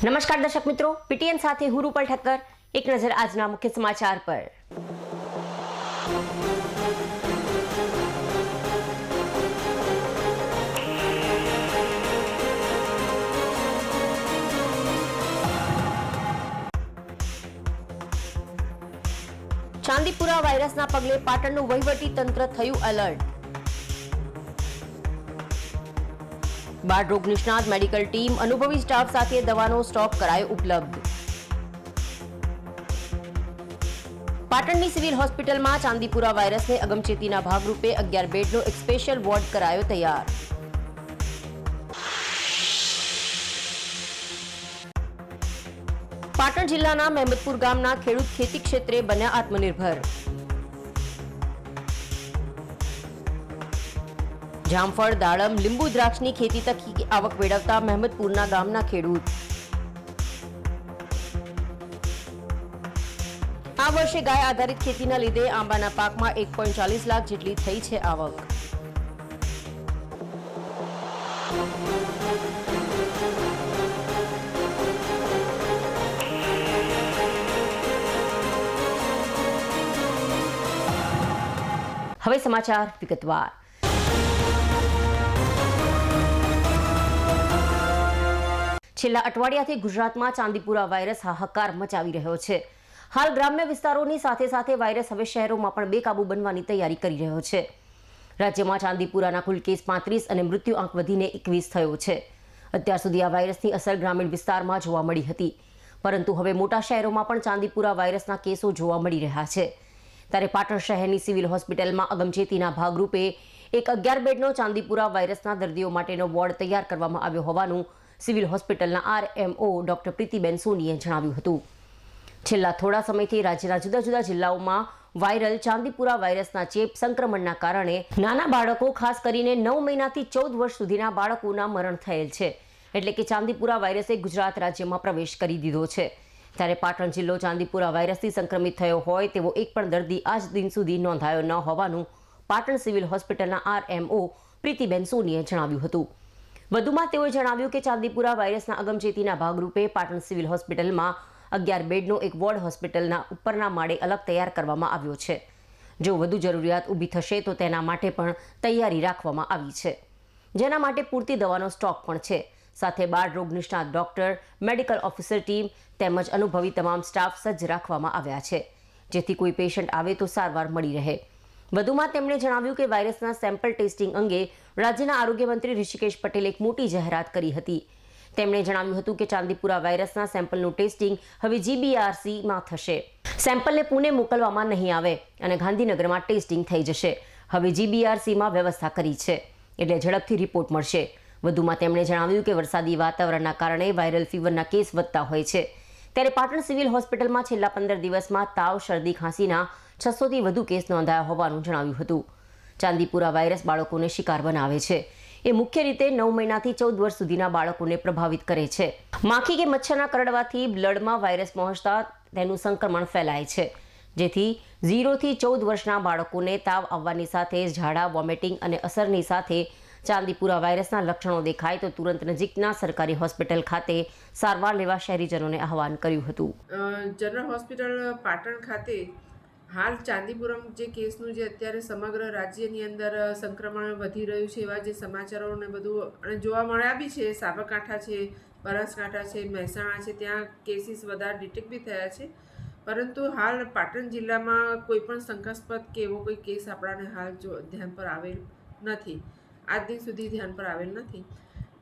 નમસ્કાર દર્શક મિત્રો, પીટીએન સાથે હું રૂપલ ઠક્કર. એક નજર આજના મુખ્ય સમાચાર પર. ચાંદીપુરા વાયરસના પગલે પાટણનું વહીવટી તંત્ર થયું એલર્ટ. બાળ રોગ નિષ્ણાત મેડિકલ ટીમ અનુભવી સ્ટાફ સાથે દવાનો સ્ટોક કરાયો ઉપલબ્ધ. પાટણની સિવિલ હોસ્પિટલમાં ચાંદીપુરા વાયરસને અગમચેતીના ભાગરૂપે 11 બેડનો એક સ્પેશિયલ વોર્ડ કરાયો તૈયાર. પાટણ જિલ્લાના મહેમદપુર ગામના ખેડૂત ખેતી ક્ષેત્રે બન્યા આત્મનિર્ભર. જામફળ, દાડમ, લીંબુ, દ્રાક્ષની ખેતી થકી આવક મેળવતા મહેમદપુરના ગામના ખેડૂત. આ વર્ષે ગાય આધારિત ખેતીના લીધે આંબાના પાકમાં 1.40 લાખ જેટલી થઈ છે આવક. હવે સમાચાર વિગતવાર. છેલ્લા અઠવાડિયાથી ગુજરાતમાં ચાંદીપુરા વાયરસ હાહાકાર મચાવી રહ્યો છે. હાલ ગ્રામ્ય વિસ્તારોની સાથે સાથે વાયરસ હવે શહેરોમાં પણ બેકાબૂ બનવાની તૈયારી કરી રહ્યો છે. રાજ્યમાં ચાંદીપુરાના કુલ કેસ 35 અને મૃત્યુ આંક વધીને 21 થયો છે. અત્યાર સુધી આ વાયરસની અસર ગ્રામીણ વિસ્તારમાં જોવા મળી હતી, પરંતુ હવે મોટા શહેરોમાં પણ ચાંદીપુરા વાયરસના કેસો જોવા મળી રહ્યા છે. ત્યારે પાટણ શહેરની સિવિલ હોસ્પિટલમાં અગમચેતીના ભાગરૂપે એક 11 બેડનો ચાંદીપુરા વાયરસના દર્દીઓ માટેનો વોર્ડ તૈયાર કરવામાં આવ્યો હોવાનું સિવિલ હોસ્પિટલના RMO ડોક્ટર પ્રીતિબેન સોનીએ જણાવ્યું હતું. છેલ્લા થોડા સમયથી રાજ્યના જુદા જુદા જિલ્લાઓમાં વાયરલ ચાંદીપુરા વાયરસના ચેપ સંક્રમણના કારણે નાના બાળકો, ખાસ કરીને 9 મહિનાથી 14 વર્ષ સુધીના બાળકોના મરણ થયેલ છે. એટલે કે ચાંદીપુરા વાયરસે ગુજરાત રાજ્યમાં પ્રવેશ કરી દીધો છે. ત્યારે પાટણ જિલ્લો ચાંદીપુરા વાયરસથી સંક્રમિત થયો હોય તેવો એક પણ દર્દી આજ દિન સુધી નોંધાયો ન હોવાનું પાટણ સિવિલ હોસ્પિટલના RMO પ્રીતિબેન સોનીએ જણાવ્યું હતું. વધુમાં તેઓએ જણાવ્યું કે ચાંદીપુરા વાયરસના અગમચેતીના ભાગરૂપે પાટણ સિવિલ હોસ્પિટલમાં 11 બેડનો એક વોર્ડ હોસ્પિટલના ઉપરના માળે અલગ તૈયાર કરવામાં આવ્યો છે. જો વધુ જરૂરિયાત ઊભી થશે તો તેના માટે પણ તૈયારી રાખવામાં આવી છે, જેના માટે પૂરતી દવાનો સ્ટોક પણ છે. સાથે બાળ રોગ નિષ્ણાત ડોક્ટર, મેડિકલ ઓફિસર ટીમ તેમજ અનુભવી તમામ સ્ટાફ સજ્જ રાખવામાં આવ્યા છે, જેથી કોઈ પેશન્ટ આવે તો સારવાર મળી રહે. વધુમાં તેમણે જણાવ્યું કે વાયરસના સેમ્પલ ટેસ્ટિંગ અંગે રાજ્યના આરોગ્ય મંત્રી ઋષિકેશ પટેલે એક મોટી જાહેરાત કરી હતી. તેમણે જણાવ્યું હતું કે ચાંદીપુરા વાયરસના સેમ્પલનું ટેસ્ટિંગ હવે GBRCમાં થશે. સેમ્પલને પુણે મોકલવામાં નહીં આવે અને ગાંધીનગરમાં ટેસ્ટિંગ થઈ જશે. હવે GBRCમાં વ્યવસ્થા કરી છે, એટલે ઝડપથી રિપોર્ટ મળશે. વધુમાં તેમણે જણાવ્યું કે વરસાદી વાતાવરણના કારણે વાયરલ ફીવરના કેસ વધતા હોય છે. ત્યારે પાટણ સિવિલ હોસ્પિટલમાં છેલ્લા 15 દિવસમાં તાવ, શરદી, ખાંસીના 600થી વધુ કેસ નોંધાયા હોવાનું જણાવ્યું હતું. ચાંદીપુરા વાયરસ બાળકોને શિકાર બનાવે છે. એ મુખ્ય રીતે 9 મહિનાથી 14 વર્ષ સુધીના બાળકોને પ્રભાવિત કરે છે. માખી કે મચ્છરના કરડવાથી બ્લડમાં વાયરસ પહોંચતા તેનું સંક્રમણ ફેલાય છે, જેથી 0 થી 14 વર્ષના બાળકોને તાવ આવવાની સાથે ઝાડા, વોમિટિંગ અને અસરની સાથે ચાંદીપુરા વાયરસના લક્ષણો દેખાય તો તુરંત નજીકના સરકારી હોસ્પિટલ ખાતે સારવાર લેવા શહેરીજનોને આહવાન કર્યું હતું. જનરલ હોસ્પિટલ પાટણ ખાતે હાલ ચાંદીપુરમ જે કેસનું જે અત્યારે સમગ્ર રાજ્યની અંદર સંક્રમણ વધી રહ્યું છે એવા જે સમાચારો ને બધું જોવા મળ્યા બી છે. સાબરકાંઠા છે, બનાસકાંઠા છે, મહેસાણા છે, ત્યાં કેસીસ વધારે ડિટેક્ટ બી થયા છે. પરંતુ હાલ પાટણ જિલ્લામાં કોઈ પણ શંકાસ્પદ કે એવો કોઈ કેસ આપણાને હાલ ધ્યાન પર આવેલ નથી, આજ દિન સુધી ધ્યાન પર આવેલ નથી.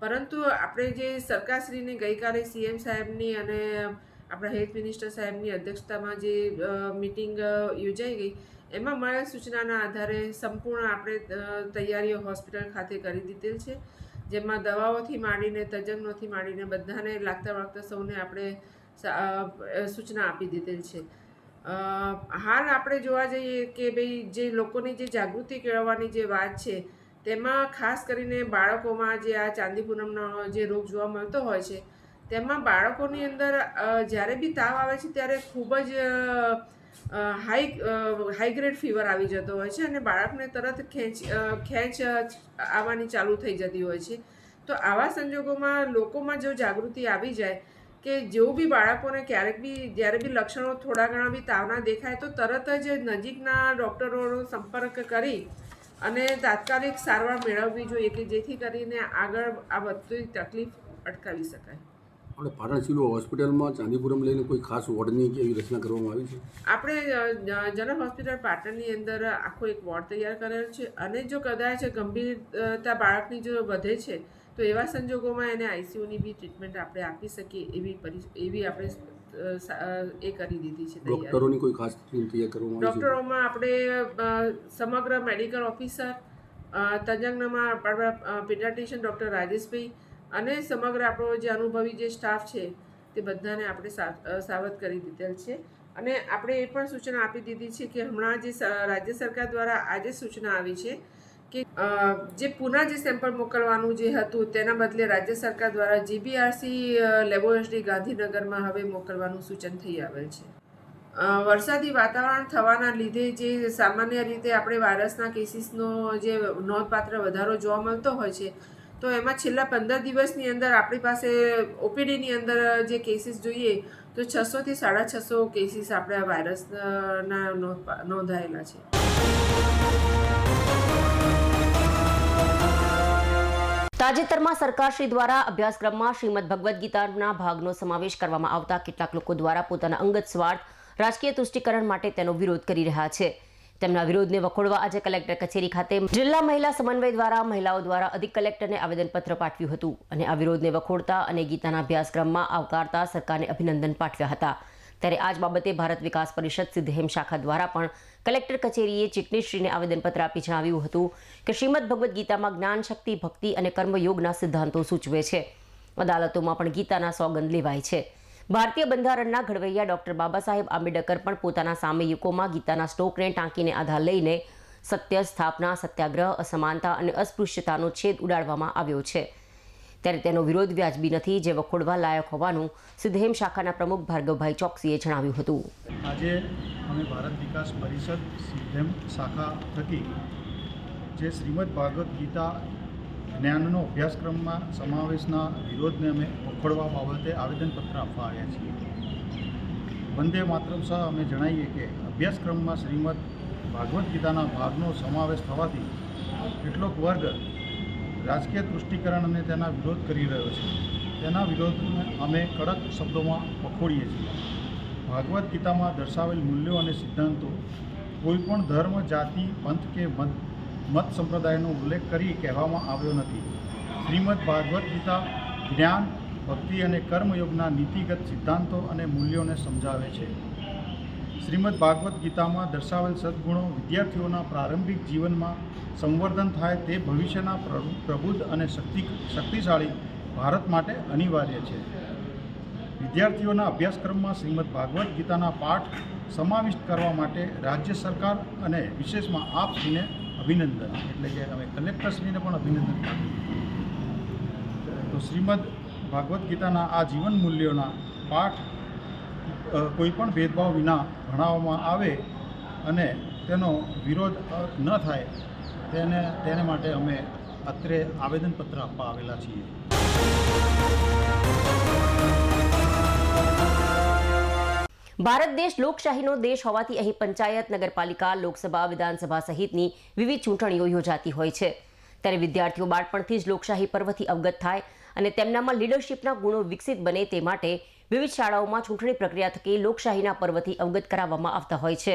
પરંતુ આપણે જે સરકારશ્રીને ગઈકાલે CM સાહેબની અને આપણા હેલ્થ મિનિસ્ટર સાહેબની અધ્યક્ષતામાં જે મિટિંગ યોજાઈ ગઈ, એમાં મળેલ સૂચનાના આધારે સંપૂર્ણ આપણે તૈયારીઓ હોસ્પિટલ ખાતે કરી દીધેલ છે. જેમાં દવાઓથી માંડીને, તજજ્ઞોથી માંડીને બધાને લાગતા સૌને આપણે સૂચના આપી દીધેલ છે. હાલ આપણે જોવા જઈએ કે ભાઈ જે લોકોની જે જાગૃતિ કેળવવાની જે વાત છે, તેમાં ખાસ કરીને બાળકોમાં જે આ ચાંદીપુરમનો જે રોગ જોવા મળતો હોય છે, તેમાં બાળકોની અંદર જ્યારે બી તાવ આવે છે ત્યારે ખૂબ જ હાઈ ગ્રેડ ફીવર આવી જતો હોય છે અને બાળકને તરત ખેંચ આવવાની ચાલુ થઈ જતી હોય છે. તો આવા સંજોગોમાં લોકોમાં જો જાગૃતિ આવી જાય કે જેવું બી બાળકોને ક્યારેક બી જ્યારે બી લક્ષણો થોડા ઘણા બી તાવના દેખાય તો તરત જ નજીકના ડૉક્ટરોનો સંપર્ક કરી અને તાત્કાલિક સારવાર મેળવવી જોઈએ કે જેથી કરીને આગળ આ વધતી તકલીફ અટકાવી શકાય. આપણે પાટણ સિવિલ હોસ્પિટલમાં ચાંદીપુરમ લઈને કોઈ ખાસ વોર્ડની કે એવી રચના કરવામાં આવી છે? આપણે જનરલ હોસ્પિટલ પાટણની અંદર આખો એક વોર્ડ તૈયાર કરેલ છે અને જો કદાચ ગંભીરતા બાળકની જો વધે છે તો એવા સંજોગોમાં એને આઈસીયુની બી ટ્રીટમેન્ટ આપણે આપી શકીએ એવી આપણે એ કરી દીધી છે. ડૉક્ટરોની કોઈ ખાસ ટીમ તૈયાર કરવામાં આવી છે? ડૉક્ટરોમાં આપણે સમગ્ર મેડિકલ ઓફિસર, તજજ્ઞમાં આપણા પીડિયાટ્રિશિયન ડૉક્ટર રાજેશભાઈ અને સમગ્ર આપણો જે અનુભવી જે સ્ટાફ છે તે બધાને આપણે સાવધ કરી દીધેલ છે. અને આપણે એ પણ સૂચના આપી દીધી છે કે હમણાં જે રાજ્ય સરકાર દ્વારા આજે સૂચના આવી છે કે જે પુના જે સેમ્પલ મોકલવાનું જે હતું તેના બદલે રાજ્ય સરકાર દ્વારા જીબીઆરસી લેબોરેટરી ગાંધીનગરમાં હવે મોકલવાનું સૂચન થઈ આવેલ છે. વરસાદી વાતાવરણ થવાના લીધે જે સામાન્ય રીતે આપણે વાયરસના કેસીસનો જે નોંધપાત્ર વધારો જોવા મળતો હોય છે તો એમાં છેલ્લા 15 દિવસની અંદર આપણી પાસે ઓપીડીની અંદર જે કેસીસ જોઈએ તો 600 થી 650 કેસીસ આપણે આ વાયરસના નોંધાયેલા છે. તાજેતરમાં સરકારશ્રી દ્વારા અભ્યાસક્રમમાં શ્રીમદ ભગવદ્ ગીતાના ભાગનો સમાવેશ કરવામાં આવતા કેટલાક લોકો દ્વારા પોતાના અંગત સ્વાર્થ રાજકીય તુષ્ટિકરણ માટે તેનો વિરોધ કરી રહ્યા છે. તેમના વિરોધને વખોડવા આજે કલેક્ટર કચેરી ખાતે જિલ્લા મહિલા સમન્વય દ્વારા મહિલાઓ દ્વારા અધિક કલેક્ટરને આવેદનપત્ર પાઠવ્યું હતું અને આ વિરોધને વખોડતા અને ગીતાના અભ્યાસક્રમમાં આવકારતા સરકારને અભિનંદન પાઠવ્યા હતા. ત્યારે આ જ બાબતે ભારત વિકાસ પરિષદ સિદ્ધહેમ શાખા દ્વારા પણ કલેક્ટર કચેરીએ ચીટણીશ્રીને આવેદનપત્ર આપી જણાવ્યું હતું કે શ્રીમદ ભગવદ્ ગીતામાં જ્ઞાન, શક્તિ, ભક્તિ અને કર્મયોગના સિદ્ધાંતો સૂચવે છે. અદાલતોમાં પણ ગીતાના સોગંદ લેવાય છે. ભારતીય બંધારણના ઘડવૈયા ડોક્ટર બાબા સાહેબ આંબેડકર પણ પોતાના સામયિકોમાં ગીતાના શ્લોકને ટાંકીને આધાર લઈને સત્ય, સ્થાપના, સત્યાગ્રહ, અસમાનતા અને અસ્પૃશ્યતાનો છેદ ઉડાડવામાં આવ્યો છે. ત્યારે તેનો વિરોધ વ્યાજબી નથી, જે વખોડવા લાયક હોવાનું સિદ્ધહેમ શાખાના પ્રમુખ ભાર્ગવભાઈ ચોકસીએ જણાવ્યું હતું. આજે અમે ભારત વિકાસ પરિષદ સિદ્ધહેમ શાખા થકી જે શ્રીમદ ભાગવત ગીતા જ્ઞાનનો અભ્યાસક્રમમાં સમાવેશના વિરોધને અમે વખોડવા બાબતે આવેદનપત્ર આપવા આવ્યા છીએ. વંદે માતરમ સહ અમે જણાવીએ કે અભ્યાસક્રમમાં શ્રીમદ ભાગવત ગીતાના ભાગનો સમાવેશ થવાથી કેટલોક વર્ગ રાજકીય તુષ્ટિકરણ અને તેના વિરોધ કરી રહ્યો છે. તેના વિરોધને અમે કડક શબ્દોમાં વખોડીએ છીએ. ભાગવત ગીતામાં દર્શાવેલ મૂલ્યો અને સિદ્ધાંતો કોઈપણ ધર્મ, જાતિ, પંથ કે મત સંપ્રદાયનો ઉલ્લેખ કરી કહેવામાં આવ્યો નથી. શ્રીમદ ભાગવત ગીતા જ્ઞાન, ભક્તિ અને કર્મયોગના નીતિગત સિદ્ધાંતો અને મૂલ્યોને સમજાવે છે. શ્રીમદ ભાગવત ગીતામાં દર્શાવેલ સદ્ગુણો વિદ્યાર્થીઓના પ્રારંભિક જીવનમાં સંવર્ધન થાય તે ભવિષ્યના પ્રબુદ્ધ અને શક્તિશાળી ભારત માટે અનિવાર્ય છે. વિદ્યાર્થીઓના અભ્યાસક્રમમાં શ્રીમદ ભાગવત ગીતાના પાઠ સમાવિષ્ટ કરવા માટે રાજ્ય સરકાર અને વિશેષમાં આપશ્રીને અભિનંદન, એટલે કે અમે કલેક્ટરશ્રીને પણ અભિનંદન પાઠવીએ. તો શ્રીમદ ભાગવત ગીતાના આ જીવન મૂલ્યોના પાઠ કોઈપણ ભેદભાવ વિના ભણાવવામાં આવે અને તેનો વિરોધ ન થાય તેને માટે અમે અત્રે આવેદનપત્ર આપવા આવેલા છીએ. ભારત દેશ લોકશાહીનો દેશ હોવાથી અહીં પંચાયત, નગરપાલિકા, લોકસભા, વિધાનસભા સહિતની વિવિધ ચૂંટણીઓ યોજાતી હોય છે. ત્યારે વિદ્યાર્થીઓ બાળપણથી જ લોકશાહી પર્વથી અવગત થાય અને તેમનામાં લીડરશીપના ગુણો વિકસિત બને તે માટે વિવિધ શાળાઓમાં ચૂંટણી પ્રક્રિયા થકી લોકશાહીના પર્વથી અવગત કરાવવામાં આવતા હોય છે.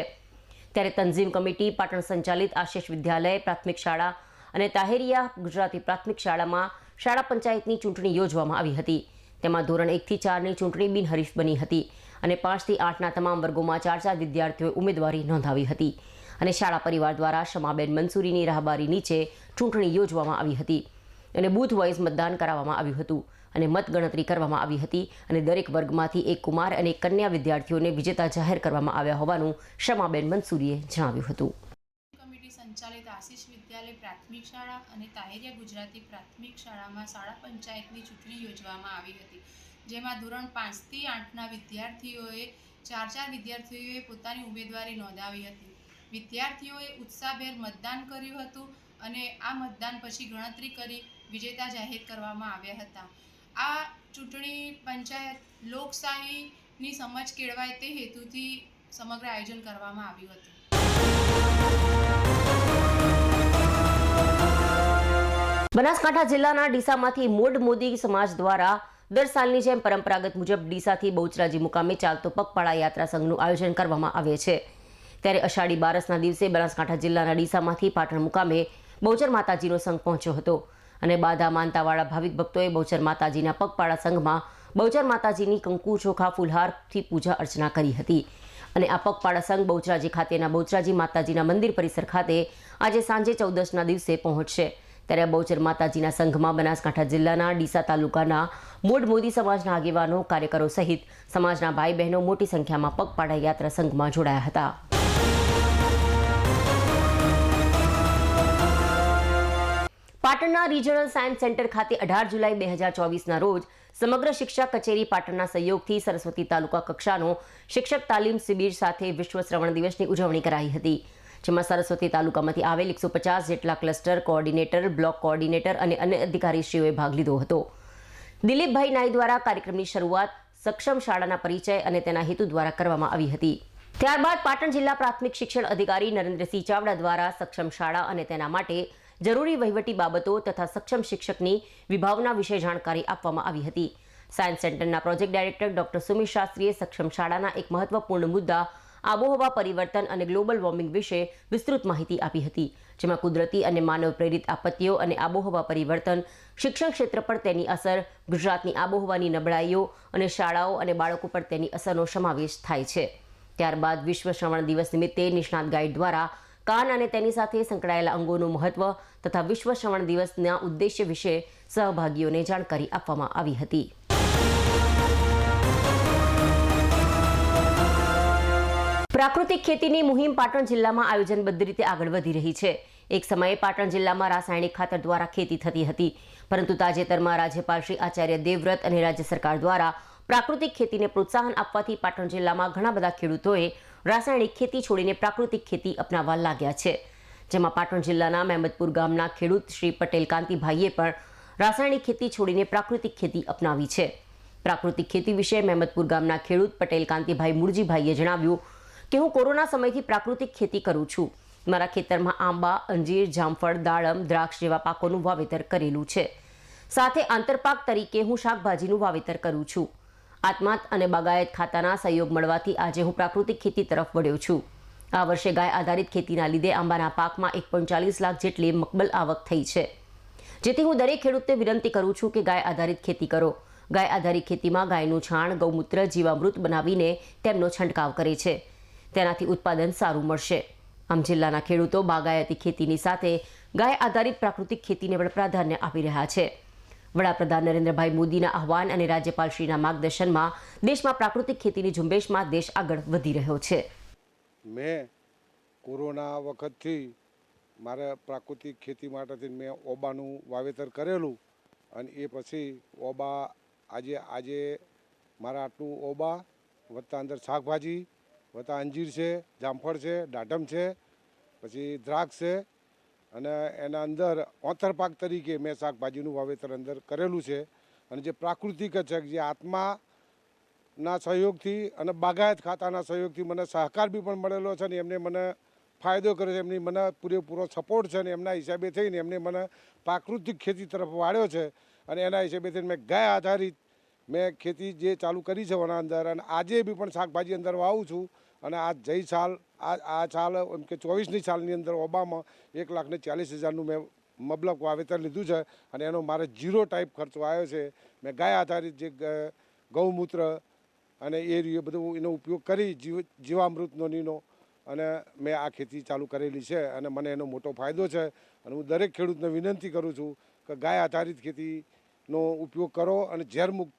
ત્યારે તંઝીમ કમિટી, પાટણ સંચાલિત આશીષ વિદ્યાલય પ્રાથમિક શાળા અને તાહેરિયા ગુજરાતી પ્રાથમિક શાળામાં શાળા પંચાયતની ચૂંટણી યોજવામાં આવી હતી. તેમાં ધોરણ 1 થી 4ની ચૂંટણી બિનહરીફ બની હતી અને 5 થી 8ના તમામ વર્ગોમાં 4 વિદ્યાર્થીઓએ ઉમેદવારી નોંધાવી હતી અને શાળા પરિવાર દ્વારા શમાબેન મંસૂરીની રાહબારી નીચે ચૂંટણી યોજવામાં આવી હતી અને બૂથ વાઇઝ મતદાન કરાવવામાં આવ્યું હતું અને મતગણતરી કરવામાં આવી હતી અને દરેક વર્ગમાંથી એક કુમાર અને એક કન્યા વિદ્યાર્થીઓને વિજેતા જાહેર કરવામાં આવ્યા હોવાનું શમાબેન મંસૂરીએ જણાવ્યું હતું. કમિટી સંચાલિત આશીષ વિદ્યાલય પ્રાથમિક શાળા અને તાહેરિયા ગુજરાતી પ્રાથમિક શાળામાં શાળા પંચાયતની ચૂંટણી યોજવામાં આવી હતી, જેમાં ધોરણ 5 થી 8ના વિદ્યાર્થીઓએ 4 વિદ્યાર્થીઓએ પોતાની ઉમેદવારી નોંધાવી હતી. વિદ્યાર્થીઓએ ઉત્સાહભેર મતદાન કર્યું હતું અને આ મતદાન પછી ગણતરી કરી વિજેતા જાહેર કરવામાં આવ્યા હતા. આ ચૂંટણી પંચાયત લોકશાહીની સમજ કેળવાય તે હેતુથી સમગ્ર આયોજન કરવામાં આવ્યું હતું. બનાસકાંઠા જિલ્લાના ડીસામાંથી મોડ મોદી સમાજ દ્વારા દર સાલની જેમ પરંપરાગત મુજબ ડીસાથી બહુચરાજી મુકામે ચાલતો પગપાળા યાત્રા સંઘનું આયોજન કરવામાં આવે છે. ત્યારે અષાઢી બારસના દિવસે બનાસકાંઠા જિલ્લાના ડીસામાંથી પાટણ મુકામે બહુચર માતાજીનો સંઘ પહોંચ્યો હતો અને બાધા માનતાવાળા ભાવિક ભક્તોએ બહુચર માતાજીના પગપાળા સંઘમાં બહુચર માતાજીની કંકુ ચોખા ફુલહારથી પૂજા અર્ચના કરી હતી. અને આ પગપાળા સંઘ બહુચરાજી ખાતેના બહુચરાજી માતાજીના મંદિર પરિસર ખાતે આજે સાંજે 14ના દિવસે પહોંચશે. ત્યારે બહુચર માતાજીના સંઘમાં બનાસકાંઠા જિલ્લાના ડીસા તાલુકાના મોડ મોદી સમાજના આગેવાનો કાર્યકરો સહિત સમાજના ભાઈ બહેનો મોટી સંખ્યામાં પગપાળા યાત્રા સંઘમાં જોડાયા હતા. પાટણના રિજનલ સાયન્સ સેન્ટર ખાતે 18 જુલાઈ 2024ના રોજ સમગ્ર શિક્ષા કચેરી પાટણના સહયોગથી સરસ્વતી તાલુકા કક્ષાનો શિક્ષક તાલીમ શિબિર સાથે વિશ્વ શ્રવણ દિવસની ઉજવણી કરાઈ હતી. જેમાં સરસ્વતી તાલુકામાંથી આવેલ 150 જેટલા ક્લસ્ટર કોઓર્ડિનેટર, બ્લોક કોઓર્ડિનેટર અને અન્ય અધિકારીશ્રીઓએ ભાગ લીધો હતો. દિલીપભાઈ નાઈ દ્વારા કાર્યક્રમની શરૂઆત સક્ષમ શાળાના પરિચય અને તેના હેતુ દ્વારા કરવામાં આવી હતી. ત્યારબાદ પાટણ જિલ્લા પ્રાથમિક શિક્ષણ અધિકારી નરેન્દ્રસિંહ ચાવડા દ્વારા સક્ષમ શાળા અને તેના માટે જરૂરી વહીવટી બાબતો તથા સક્ષમ શિક્ષકની વિભાવના વિશે જાણકારી આપવામાં આવી હતી. સાયન્સ સેન્ટરના પ્રોજેક્ટ ડાયરેક્ટર ડોક્ટર સુમિત શાસ્ત્રીએ સક્ષમ શાળાના એક મહત્વપૂર્ણ મુદ્દા આબોહવા પરિવર્તન અને ગ્લોબલ વોર્મિંગ વિશે વિસ્તૃત માહિતી આપી હતી. જેમાં કુદરતી અને માનવ પ્રેરિત આપત્તિઓ અને આબોહવા પરિવર્તન, શિક્ષણ ક્ષેત્ર પર તેની અસર, ગુજરાતની આબોહવાની નબળાઈઓ અને શાળાઓ અને બાળકો પર તેની અસરનો સમાવેશ થાય છે. ત્યારબાદ વિશ્વ શ્રવણ દિવસ નિમિત્તે નિષ્ણાત ગાઈડ દ્વારા કાન અને તેની સાથે સંકળાયેલા અંગોનું મહત્વ તથા વિશ્વ શ્રવણ દિવસના ઉદ્દેશ્ય વિશે સહભાગીઓને જાણકારી આપવામાં આવી હતી. પ્રાકૃતિક ખેતીની મુહિમ પાટણ જિલ્લામાં આયોજનબદ્ધ રીતે આગળ વધી રહી છે. એક સમયે પાટણ જિલ્લામાં રાસાયણિક ખાતર દ્વારા ખેતી થતી હતી, પરંતુ તાજેતરમાં રાજ્યપાલ શ્રી આચાર્ય દેવવ્રત અને રાજ્ય સરકાર દ્વારા પ્રાકૃતિક ખેતીને પ્રોત્સાહન આપવાથી પાટણ જિલ્લામાં ઘણા બધા ખેડૂતોએ રાસાયણિક ખેતી છોડીને પ્રાકૃતિક ખેતી અપનાવવા લાગ્યા છે. જેમાં પાટણ જિલ્લાના મહેમદપુર ગામના ખેડૂત શ્રી પટેલ કાંતિભાઈએ પણ રાસાયણિક ખેતી છોડીને પ્રાકૃતિક ખેતી અપનાવી છે. પ્રાકૃતિક ખેતી વિશે મહેમદપુર ગામના ખેડૂત પટેલ કાંતિભાઈ મુરજીભાઈએ જણાવ્યું કે હું કોરોના સમયથી પ્રાકૃતિક ખેતી કરું છું. મારા ખેતરમાં આંબા, અંજીર, જામફળ, દાડમ, દ્રાક્ષ જેવા પાકોનું વાવેતર કરેલું છે. સાથે આંતરપાક તરીકે હું શાકભાજીનું વાવેતર કરું છું. આત્માત અને બાગાયત ખાતાના સહયોગ મળવાથી આજે હું પ્રાકૃતિક ખેતી તરફ વળ્યો છું. આ વર્ષે ગાય આધારિત ખેતીના લીધે આંબાના પાકમાં 1.40 લાખ જેટલી મકબલ આવક થઈ છે. જેથી હું દરેક ખેડૂતને વિનંતી કરું છું કે ગાય આધારિત ખેતી કરો. ગાય આધારિત ખેતીમાં ગાયનું છાણ, ગૌમૂત્ર, જીવામૃત બનાવીને તેમનો છંટકાવ કરે છે. તેનાથી ઉત્પાદન સારું મળશે. આમ જિલ્લાના ખેડૂતો બાગાયતી ખેતીની સાથે ગાય આધારિત પ્રાકૃતિક ખેતીને પણ પ્રાધાન્ય આપી રહ્યા છે. વડાપ્રધાન નરેન્દ્રભાઈ મોદીના આહવાન અને રાજ્યપાલશ્રીના માર્ગદર્શનમાં દેશમાં પ્રાકૃતિક ખેતીની ઝુંબેશમાં દેશ આગળ વધી રહ્યો છે. મેં કોરોના વખતથી મારે પ્રાકૃતિક ખેતી માટેથી મેં ઓબાનું વાવેતર કરેલું અને એ પછી ઓબા આજે મારા આટલું ઓબા વત્તા અંદર શાકભાજી વત્તા અંજીર છે, જામફળ છે, દાડમ છે, પછી દ્રાક્ષ છે અને એના અંદર આંતરપાક તરીકે મેં શાકભાજીનું વાવેતર અંદર કરેલું છે. અને જે પ્રાકૃતિક છે, જે આત્માના સહયોગથી અને બાગાયત ખાતાના સહયોગથી મને સહકાર બી પણ મળેલો છે ને એમને મને ફાયદો કર્યો છે. એમની મને પૂરેપૂરો સપોર્ટ છે ને એમના હિસાબે થઈને એમને મને પ્રાકૃતિક ખેતી તરફ વાળ્યો છે. અને એના હિસાબે થઈને મેં ગાય આધારિત મેં ખેતી જે ચાલુ કરી છે એના અંદર અને આજે બી પણ શાકભાજી અંદર વાવું છું. અને આ જઈ સાલ આ સાલ એમ કે 24ની સાલની અંદર ઓબામાં 1,40,000નું મેં મબલક વાવેતર લીધું છે અને એનો મારે 0 ટાઈપ ખર્ચો આવ્યો છે. મેં ગાય આધારિત જે ગૌમૂત્ર અને એ બધું એનો ઉપયોગ કરી જીવામૃતનો નીનો અને મેં આ ખેતી ચાલુ કરેલી છે અને મને એનો મોટો ફાયદો છે. અને હું દરેક ખેડૂતને વિનંતી કરું છું કે ગાય આધારિત ખેતીનો ઉપયોગ કરો અને ઝેરમુક્ત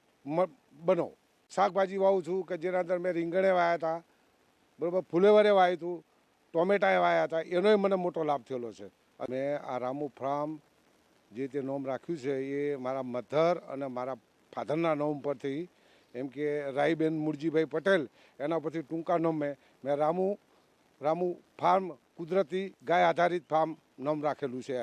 બનો. શાકભાજી વાવું છું કે જેના અંદર મેં રીંગણે વાવ્યા હતા, બરાબર, ફુલેવરે વાવ્યું હતું, ટોમેટાએ વાવ્યા હતા, એનોય મને મોટો લાભ થયેલો છે. અને આ રામુ ફાર્મ જે તે નોમ રાખ્યું છે એ મારા મધર અને મારા ફાધરના નોમ પરથી એમ કે રાઈબેન મુરજીભાઈ પટેલ એના પરથી ટૂંકા નોમ મેં રામુ ફાર્મ કુદરતી ગાય આધારિત ફાર્મ નામ રાખેલું છે.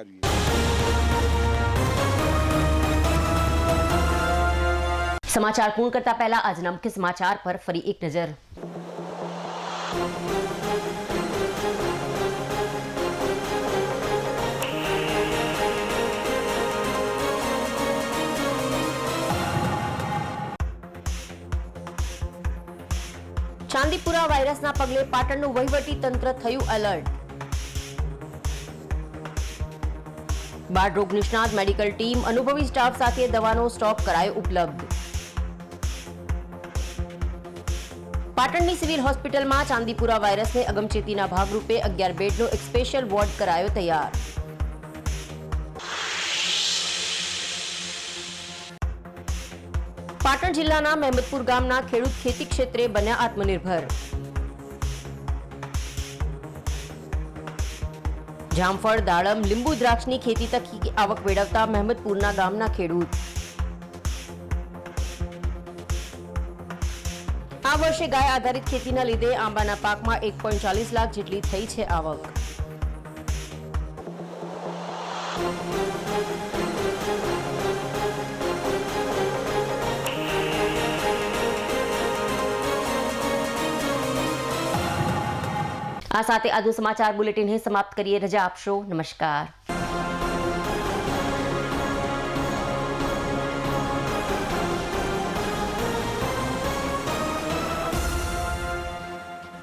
સમાચાર પૂર્ણ કરતા પહેલા આજના મુખ્ય સમાચાર પર ફરી એક નજર. ચાંદીપુરા વાયરસના પગલે પાટણનું વહીવટી તંત્ર થયું એલર્ટ. બાળ રોગ નિષ્ણાત મેડિકલ ટીમ અનુભવી સ્ટાફ સાથે દવાનો સ્ટોક કરાયો ઉપલબ્ધ. પાટણની સિવિલ હોસ્પિટલમાં ચાંદીપુરા વાયરસને અગમચેતીના ભાગરૂપે 11 બેડનો એક સ્પેશિયલ વોર્ડ કરાયો તૈયાર. પાટણ જિલ્લાના મહેમદપુર ગામના ખેડૂત ખેતી ક્ષેત્રે બન્યા આત્મનિર્ભર. જામફળ, દાડમ, લીંબુ, દ્રાક્ષની ખેતી થકી આવક મેળવતા મહેમદપુરના ગામના ખેડૂત. આ વર્ષે ગાય આધારિત ખેતીના લીધે આંબાના પાકમાં 1.40 લાખ જેટલી થઈ છે આવક. આ સાથે આજનું સમાચાર બુલેટિન સમાપ્ત કરીએ. રજા આપશો. નમસ્કાર.